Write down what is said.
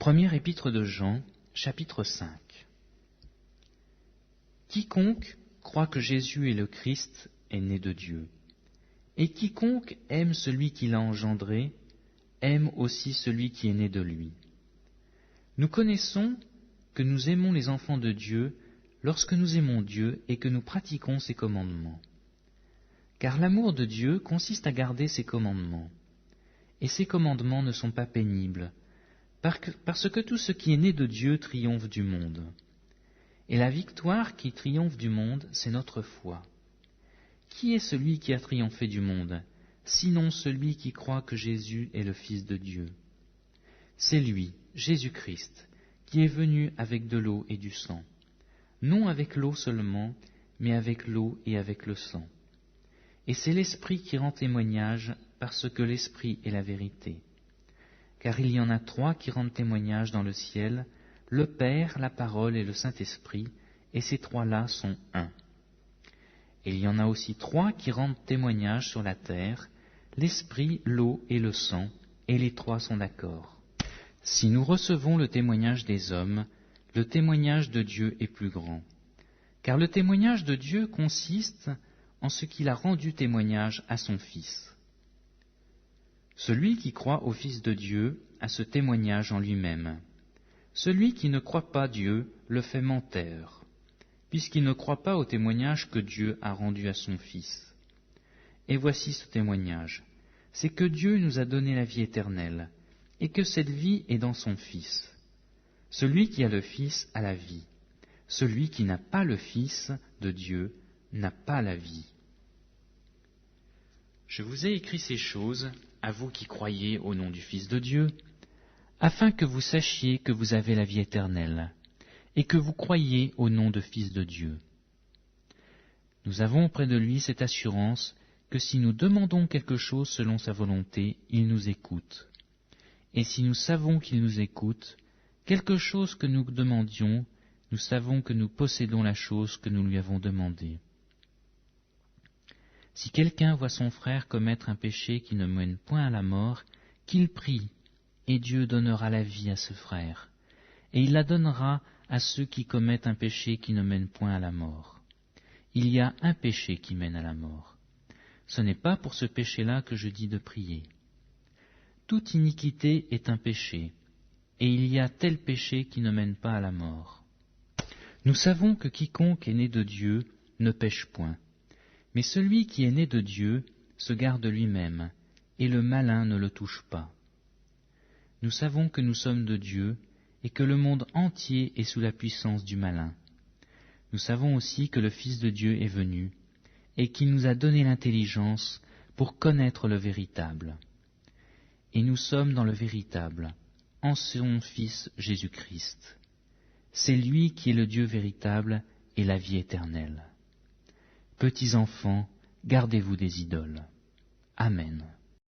Première épître de Jean, chapitre 5. Quiconque croit que Jésus est le Christ est né de Dieu. Et quiconque aime celui qui l'a engendré, aime aussi celui qui est né de lui. Nous connaissons que nous aimons les enfants de Dieu lorsque nous aimons Dieu et que nous pratiquons ses commandements. Car l'amour de Dieu consiste à garder ses commandements. Et ses commandements ne sont pas pénibles, parce que tout ce qui est né de Dieu triomphe du monde. Et la victoire qui triomphe du monde, c'est notre foi. Qui est celui qui a triomphé du monde, sinon celui qui croit que Jésus est le Fils de Dieu? C'est lui, Jésus-Christ, qui est venu avec de l'eau et du sang, non avec l'eau seulement, mais avec l'eau et avec le sang. Et c'est l'Esprit qui rend témoignage, parce que l'Esprit est la vérité. Car il y en a 3 qui rendent témoignage dans le ciel, le Père, la Parole et le Saint-Esprit, et ces 3-là sont un. Et il y en a aussi 3 qui rendent témoignage sur la terre, l'Esprit, l'eau et le sang, et les 3 sont d'accord. Si nous recevons le témoignage des hommes, le témoignage de Dieu est plus grand. Car le témoignage de Dieu consiste en ce qu'il a rendu témoignage à son Fils. Celui qui croit au Fils de Dieu a ce témoignage en lui-même. Celui qui ne croit pas Dieu le fait menteur, puisqu'il ne croit pas au témoignage que Dieu a rendu à son Fils. Et voici ce témoignage, c'est que Dieu nous a donné la vie éternelle, et que cette vie est dans son Fils. Celui qui a le Fils a la vie. Celui qui n'a pas le Fils de Dieu n'a pas la vie. Je vous ai écrit ces choses, à vous qui croyez au nom du Fils de Dieu, afin que vous sachiez que vous avez la vie éternelle, et que vous croyez au nom de Fils de Dieu. Nous avons auprès de lui cette assurance que si nous demandons quelque chose selon sa volonté, il nous écoute. Et si nous savons qu'il nous écoute, quelque chose que nous demandions, nous savons que nous possédons la chose que nous lui avons demandée. Si quelqu'un voit son frère commettre un péché qui ne mène point à la mort, qu'il prie, et Dieu donnera la vie à ce frère, et il la donnera à ceux qui commettent un péché qui ne mène point à la mort. Il y a un péché qui mène à la mort. Ce n'est pas pour ce péché-là que je dis de prier. Toute iniquité est un péché, et il y a tel péché qui ne mène pas à la mort. Nous savons que quiconque est né de Dieu ne pêche point. Mais celui qui est né de Dieu se garde lui-même, et le malin ne le touche pas. Nous savons que nous sommes de Dieu, et que le monde entier est sous la puissance du malin. Nous savons aussi que le Fils de Dieu est venu, et qu'il nous a donné l'intelligence pour connaître le véritable. Et nous sommes dans le véritable, en son Fils Jésus-Christ. C'est lui qui est le Dieu véritable et la vie éternelle. Petits enfants, gardez-vous des idoles. Amen.